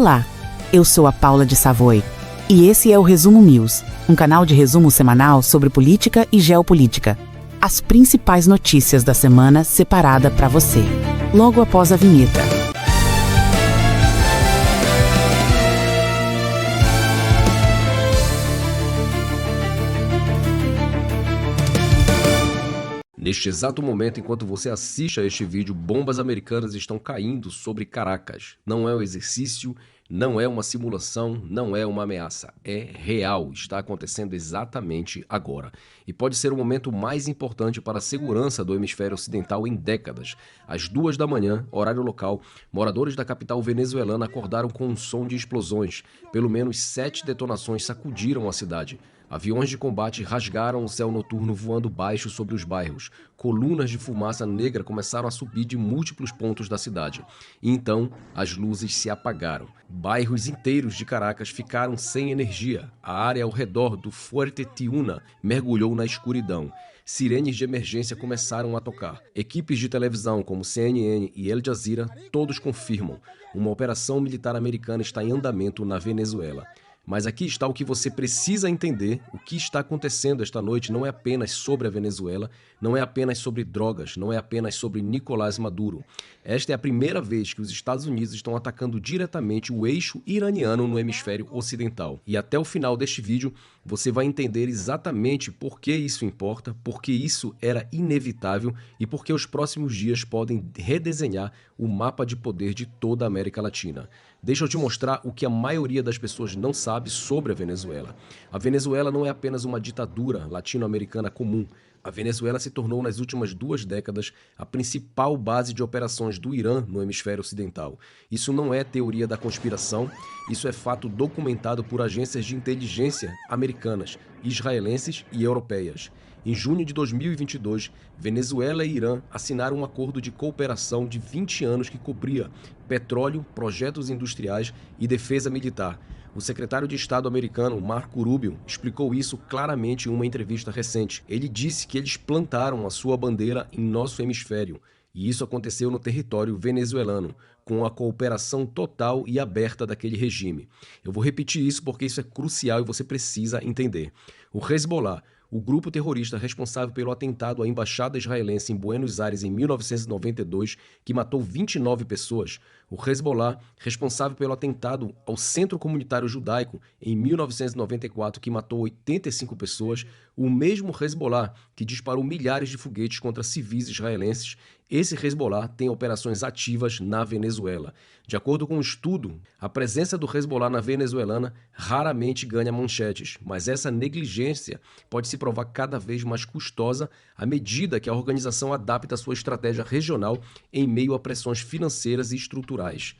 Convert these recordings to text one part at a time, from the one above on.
Olá, eu sou a Paula de Savoy e esse é o Resumo News, um canal de resumo semanal sobre política e geopolítica. As principais notícias da semana separada para você, logo após a vinheta. Neste exato momento, enquanto você assiste a este vídeo, bombas americanas estão caindo sobre Caracas. Não é um exercício, não é uma simulação, não é uma ameaça. É real, está acontecendo exatamente agora. E pode ser o momento mais importante para a segurança do hemisfério ocidental em décadas. Às 2 da manhã, horário local, moradores da capital venezuelana acordaram com um som de explosões. Pelo menos 7 detonações sacudiram a cidade. Aviões de combate rasgaram o céu noturno voando baixo sobre os bairros. Colunas de fumaça negra começaram a subir de múltiplos pontos da cidade. E então, as luzes se apagaram. Bairros inteiros de Caracas ficaram sem energia. A área ao redor do Fuerte Tiuna mergulhou na escuridão. Sirenes de emergência começaram a tocar. Equipes de televisão como CNN e Al Jazeera todos confirmam. Uma operação militar americana está em andamento na Venezuela. Mas aqui está o que você precisa entender. O que está acontecendo esta noite não é apenas sobre a Venezuela, não é apenas sobre drogas, não é apenas sobre Nicolás Maduro. Esta é a primeira vez que os Estados Unidos estão atacando diretamente o eixo iraniano no hemisfério ocidental. E até o final deste vídeo, você vai entender exatamente por que isso importa, por que isso era inevitável e por que os próximos dias podem redesenhar o mapa de poder de toda a América Latina. Deixa eu te mostrar o que a maioria das pessoas não sabe sobre a Venezuela. A Venezuela não é apenas uma ditadura latino-americana comum. A Venezuela se tornou nas últimas 2 décadas a principal base de operações do Irã no hemisfério ocidental. Isso não é teoria da conspiração, isso é fato documentado por agências de inteligência americanas, israelenses e europeias. Em junho de 2022, Venezuela e Irã assinaram um acordo de cooperação de 20 anos que cobria petróleo, projetos industriais e defesa militar. O secretário de Estado americano, Marco Rubio, explicou isso claramente em uma entrevista recente. Ele disse que eles plantaram a sua bandeira em nosso hemisfério, e isso aconteceu no território venezuelano, com a cooperação total e aberta daquele regime. Eu vou repetir isso porque isso é crucial e você precisa entender. O Hezbollah, o grupo terrorista responsável pelo atentado à embaixada israelense em Buenos Aires em 1992, que matou 29 pessoas. O Hezbollah, responsável pelo atentado ao Centro Comunitário Judaico em 1994, que matou 85 pessoas. O mesmo Hezbollah que disparou milhares de foguetes contra civis israelenses. Esse Hezbollah tem operações ativas na Venezuela. De acordo com um estudo, a presença do Hezbollah na venezuelana raramente ganha manchetes, mas essa negligência pode se provar cada vez mais custosa à medida que a organização adapta sua estratégia regional em meio a pressões financeiras e estruturais.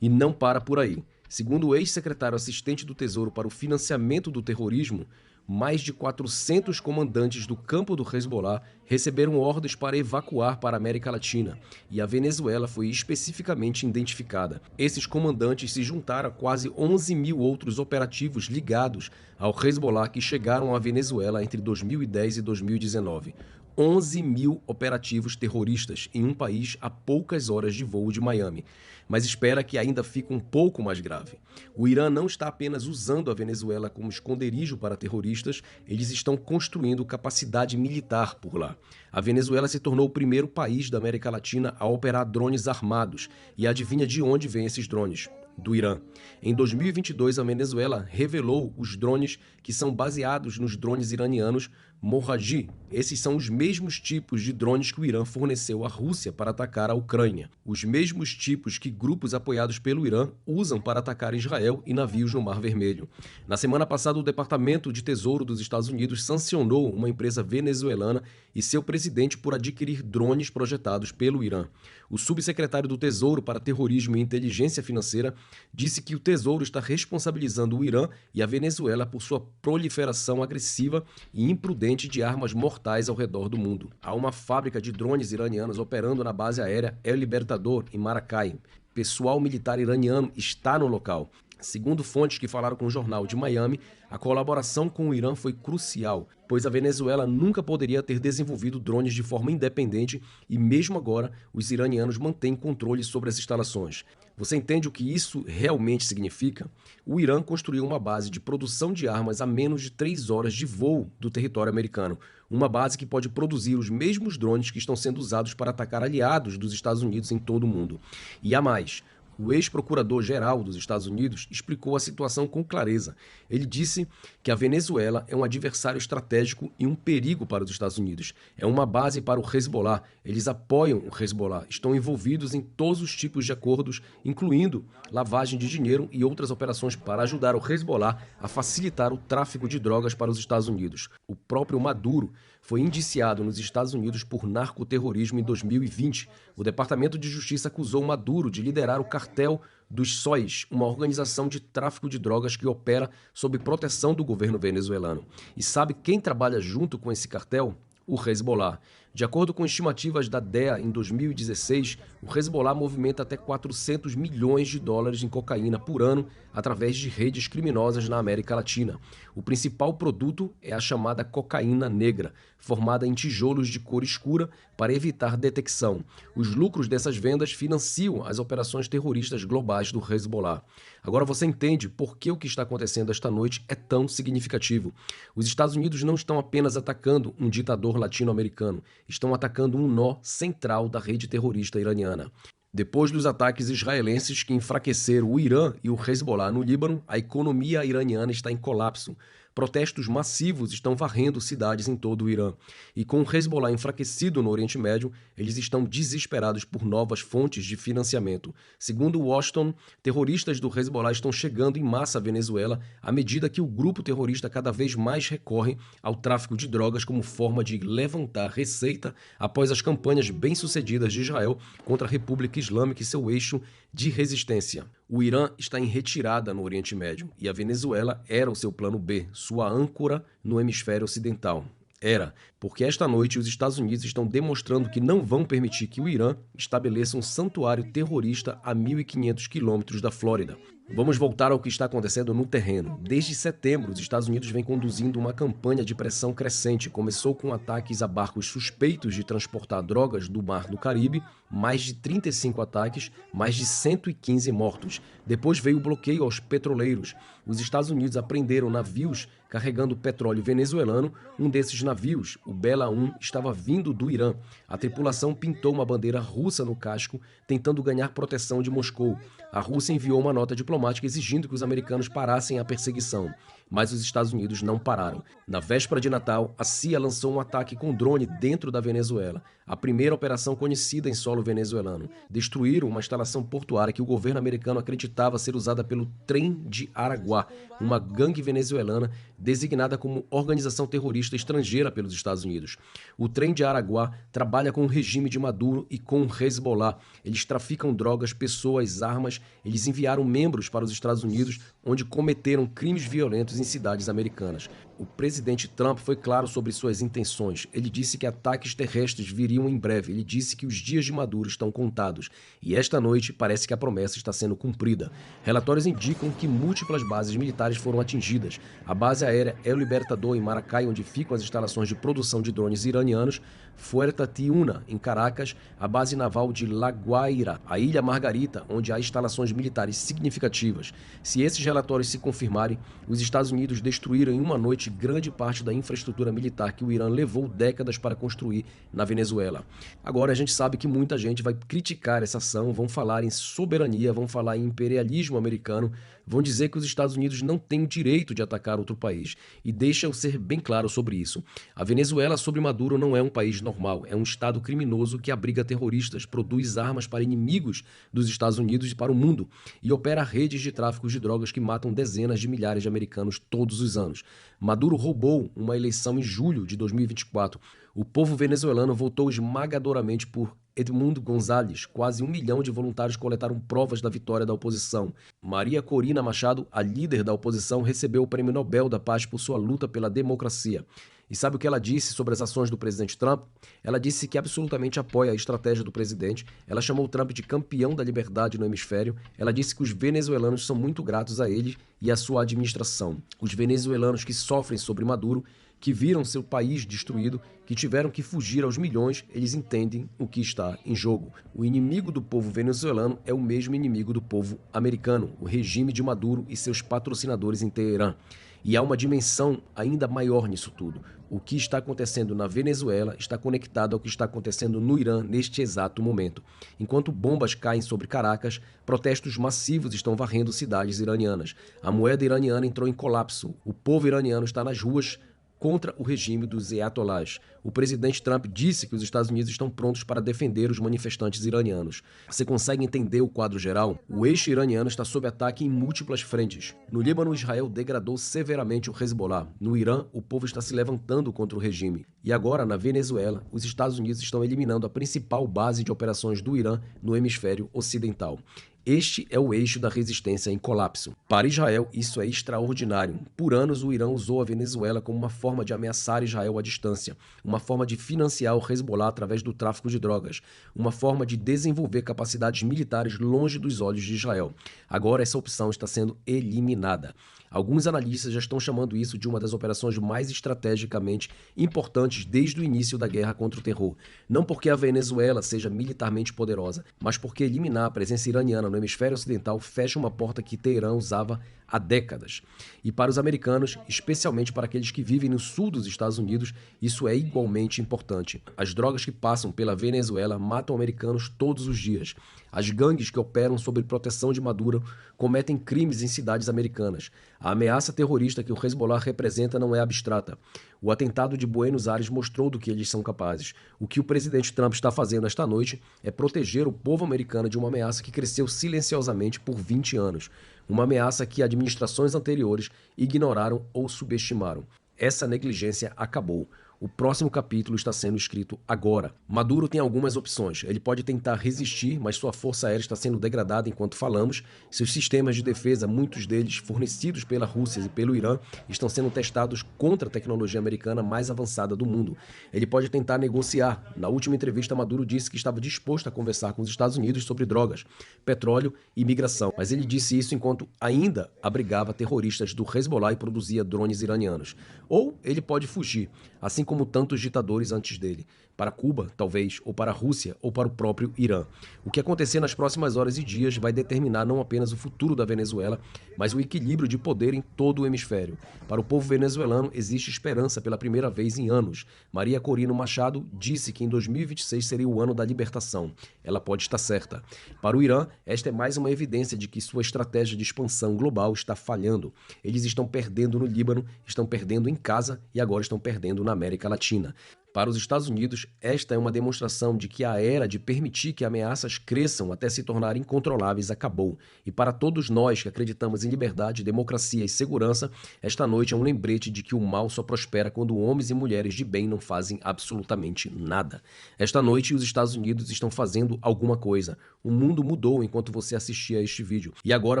E não para por aí. Segundo o ex-secretário assistente do Tesouro para o financiamento do terrorismo, mais de 400 comandantes do campo do Hezbollah receberam ordens para evacuar para a América Latina, e a Venezuela foi especificamente identificada. Esses comandantes se juntaram a quase 11 mil outros operativos ligados ao Hezbollah que chegaram à Venezuela entre 2010 e 2019. 11 mil operativos terroristas em um país a poucas horas de voo de Miami. Mas espera que ainda fique um pouco mais grave. O Irã não está apenas usando a Venezuela como esconderijo para terroristas, eles estão construindo capacidade militar por lá. A Venezuela se tornou o primeiro país da América Latina a operar drones armados. E adivinha de onde vêm esses drones? Do Irã. Em 2022, a Venezuela revelou os drones que são baseados nos drones iranianos Morraji. Esses são os mesmos tipos de drones que o Irã forneceu à Rússia para atacar a Ucrânia. Os mesmos tipos que grupos apoiados pelo Irã usam para atacar Israel e navios no Mar Vermelho. Na semana passada, o Departamento de Tesouro dos Estados Unidos sancionou uma empresa venezuelana e seu presidente por adquirir drones projetados pelo Irã. O subsecretário do Tesouro para Terrorismo e Inteligência Financeira disse que o Tesouro está responsabilizando o Irã e a Venezuela por sua proliferação agressiva e imprudente de armas mortais ao redor do mundo. Há uma fábrica de drones iranianos operando na base aérea El Libertador, em Maracay. Pessoal militar iraniano está no local. Segundo fontes que falaram com o jornal de Miami, a colaboração com o Irã foi crucial, pois a Venezuela nunca poderia ter desenvolvido drones de forma independente e mesmo agora os iranianos mantêm controle sobre as instalações. Você entende o que isso realmente significa? O Irã construiu uma base de produção de armas a menos de 3 horas de voo do território americano, uma base que pode produzir os mesmos drones que estão sendo usados para atacar aliados dos Estados Unidos em todo o mundo. E há mais. O ex-procurador-geral dos Estados Unidos explicou a situação com clareza. Ele disse que a Venezuela é um adversário estratégico e um perigo para os Estados Unidos. É uma base para o Hezbollah. Eles apoiam o Hezbollah, estão envolvidos em todos os tipos de acordos, incluindo lavagem de dinheiro e outras operações para ajudar o Hezbollah a facilitar o tráfico de drogas para os Estados Unidos. O próprio Maduro foi indiciado nos Estados Unidos por narcoterrorismo em 2020. O Departamento de Justiça acusou Maduro de liderar o cartel dos Sóis, uma organização de tráfico de drogas que opera sob proteção do governo venezuelano. E sabe quem trabalha junto com esse cartel? O Hezbollah. De acordo com estimativas da DEA, em 2016, o Hezbollah movimenta até 400 milhões de dólares em cocaína por ano através de redes criminosas na América Latina. O principal produto é a chamada cocaína negra, formada em tijolos de cor escura para evitar detecção. Os lucros dessas vendas financiam as operações terroristas globais do Hezbollah. Agora você entende por que o que está acontecendo esta noite é tão significativo. Os Estados Unidos não estão apenas atacando um ditador latino-americano, estão atacando um nó central da rede terrorista iraniana. Depois dos ataques israelenses que enfraqueceram o Irã e o Hezbollah no Líbano, a economia iraniana está em colapso. Protestos massivos estão varrendo cidades em todo o Irã. E com o Hezbollah enfraquecido no Oriente Médio, eles estão desesperados por novas fontes de financiamento. Segundo Washington, terroristas do Hezbollah estão chegando em massa à Venezuela à medida que o grupo terrorista cada vez mais recorre ao tráfico de drogas como forma de levantar receita após as campanhas bem-sucedidas de Israel contra a República Islâmica e seu eixo de resistência. O Irã está em retirada no Oriente Médio e a Venezuela era o seu plano B, sua âncora no hemisfério ocidental. Era, porque esta noite os Estados Unidos estão demonstrando que não vão permitir que o Irã estabeleça um santuário terrorista a 1.500 quilômetros da Flórida. Vamos voltar ao que está acontecendo no terreno. Desde setembro, os Estados Unidos vêm conduzindo uma campanha de pressão crescente. Começou com ataques a barcos suspeitos de transportar drogas do Mar do Caribe, mais de 35 ataques, mais de 115 mortos. Depois veio o bloqueio aos petroleiros. Os Estados Unidos apreenderam navios carregando petróleo venezuelano. Um desses navios, o Bela 1, estava vindo do Irã. A tripulação pintou uma bandeira russa no casco, tentando ganhar proteção de Moscou. A Rússia enviou uma nota diplomática exigindo que os americanos parassem a perseguição, mas os Estados Unidos não pararam. Na véspera de Natal, a CIA lançou um ataque com drone dentro da Venezuela, a primeira operação conhecida em solo venezuelano. Destruíram uma instalação portuária que o governo americano acreditava ser usada pelo Trem de Araguá, uma gangue venezuelana designada como organização terrorista estrangeira pelos Estados Unidos. O Trem de Araguá trabalha com o regime de Maduro e com o Hezbollah. Eles traficam drogas, pessoas, armas. Eles enviaram membros para os Estados Unidos, onde cometeram crimes violentos em cidades americanas. O presidente Trump foi claro sobre suas intenções. Ele disse que ataques terrestres viriam em breve. Ele disse que os dias de Maduro estão contados. E esta noite parece que a promessa está sendo cumprida. Relatórios indicam que múltiplas bases militares foram atingidas. A base aérea El Libertador, em Maracay, onde ficam as instalações de produção de drones iranianos, Fuerza Tiuna, em Caracas, a base naval de La Guaira, a Ilha Margarita, onde há instalações militares significativas. Se esses relatórios se confirmarem, os Estados Unidos destruíram em uma noite grande parte da infraestrutura militar que o Irã levou décadas para construir na Venezuela. Agora a gente sabe que muita gente vai criticar essa ação, vão falar em soberania, vão falar em imperialismo americano, vão dizer que os Estados Unidos não têm o direito de atacar outro país. E deixa eu ser bem claro sobre isso. A Venezuela, sob Maduro, não é um país normal, é um estado criminoso que abriga terroristas, produz armas para inimigos dos Estados Unidos e para o mundo e opera redes de tráfico de drogas que matam dezenas de milhares de americanos todos os anos. Maduro roubou uma eleição em julho de 2024. O povo venezuelano votou esmagadoramente por Edmundo González. Quase 1 milhão de voluntários coletaram provas da vitória da oposição. Maria Corina Machado, a líder da oposição, recebeu o Prêmio Nobel da Paz por sua luta pela democracia. E sabe o que ela disse sobre as ações do presidente Trump? Ela disse que absolutamente apoia a estratégia do presidente. Ela chamou Trump de campeão da liberdade no hemisfério. Ela disse que os venezuelanos são muito gratos a ele e à sua administração. Os venezuelanos que sofrem sobre Maduro, que viram seu país destruído, que tiveram que fugir aos milhões, eles entendem o que está em jogo. O inimigo do povo venezuelano é o mesmo inimigo do povo americano, o regime de Maduro e seus patrocinadores em Teherã. E há uma dimensão ainda maior nisso tudo. O que está acontecendo na Venezuela está conectado ao que está acontecendo no Irã neste exato momento. Enquanto bombas caem sobre Caracas, protestos massivos estão varrendo cidades iranianas. A moeda iraniana entrou em colapso. O povo iraniano está nas ruas contra o regime dos ayatollahs. O presidente Trump disse que os Estados Unidos estão prontos para defender os manifestantes iranianos. Você consegue entender o quadro geral? O eixo iraniano está sob ataque em múltiplas frentes. No Líbano, Israel degradou severamente o Hezbollah. No Irã, o povo está se levantando contra o regime. E agora, na Venezuela, os Estados Unidos estão eliminando a principal base de operações do Irã no hemisfério ocidental. Este é o eixo da resistência em colapso. Para Israel, isso é extraordinário. Por anos, o Irã usou a Venezuela como uma forma de ameaçar Israel à distância, uma forma de financiar o Hezbollah através do tráfico de drogas, uma forma de desenvolver capacidades militares longe dos olhos de Israel. Agora, essa opção está sendo eliminada. Alguns analistas já estão chamando isso de uma das operações mais estrategicamente importantes desde o início da guerra contra o terror. Não porque a Venezuela seja militarmente poderosa, mas porque eliminar a presença iraniana no hemisfério ocidental fecha uma porta que Teherã usava há décadas. E para os americanos, especialmente para aqueles que vivem no sul dos Estados Unidos, isso é igualmente importante. As drogas que passam pela Venezuela matam americanos todos os dias. As gangues que operam sob proteção de Maduro cometem crimes em cidades americanas. A ameaça terrorista que o Hezbollah representa não é abstrata. O atentado de Buenos Aires mostrou do que eles são capazes. O que o presidente Trump está fazendo esta noite é proteger o povo americano de uma ameaça que cresceu silenciosamente por 20 anos. Uma ameaça que administrações anteriores ignoraram ou subestimaram. Essa negligência acabou. O próximo capítulo está sendo escrito agora. Maduro tem algumas opções. Ele pode tentar resistir, mas sua força aérea está sendo degradada enquanto falamos. Seus sistemas de defesa, muitos deles fornecidos pela Rússia e pelo Irã, estão sendo testados contra a tecnologia americana mais avançada do mundo. Ele pode tentar negociar. Na última entrevista, Maduro disse que estava disposto a conversar com os Estados Unidos sobre drogas, petróleo e migração. Mas ele disse isso enquanto ainda abrigava terroristas do Hezbollah e produzia drones iranianos. Ou ele pode fugir, assim como tantos ditadores antes dele, para Cuba, talvez, ou para a Rússia, ou para o próprio Irã. O que acontecer nas próximas horas e dias vai determinar não apenas o futuro da Venezuela, mas o equilíbrio de poder em todo o hemisfério. Para o povo venezuelano, existe esperança pela primeira vez em anos. Maria Corina Machado disse que em 2026 seria o ano da libertação. Ela pode estar certa. Para o Irã, esta é mais uma evidência de que sua estratégia de expansão global está falhando. Eles estão perdendo no Líbano, estão perdendo em casa e agora estão perdendo na América Latina. Para os Estados Unidos, esta é uma demonstração de que a era de permitir que ameaças cresçam até se tornarem incontroláveis acabou. E para todos nós que acreditamos em liberdade, democracia e segurança, esta noite é um lembrete de que o mal só prospera quando homens e mulheres de bem não fazem absolutamente nada. Esta noite, os Estados Unidos estão fazendo alguma coisa. O mundo mudou enquanto você assistia a este vídeo. E agora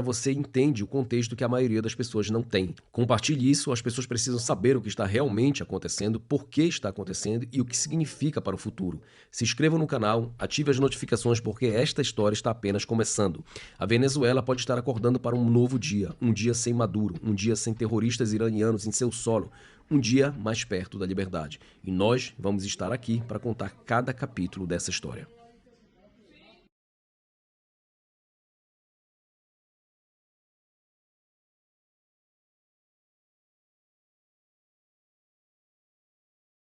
você entende o contexto que a maioria das pessoas não tem. Compartilhe isso, as pessoas precisam saber o que está realmente acontecendo, por que está acontecendo e o que significa para o futuro. Se inscreva no canal, ative as notificações porque esta história está apenas começando. A Venezuela pode estar acordando para um novo dia, um dia sem Maduro, um dia sem terroristas iranianos em seu solo, um dia mais perto da liberdade. E nós vamos estar aqui para contar cada capítulo dessa história.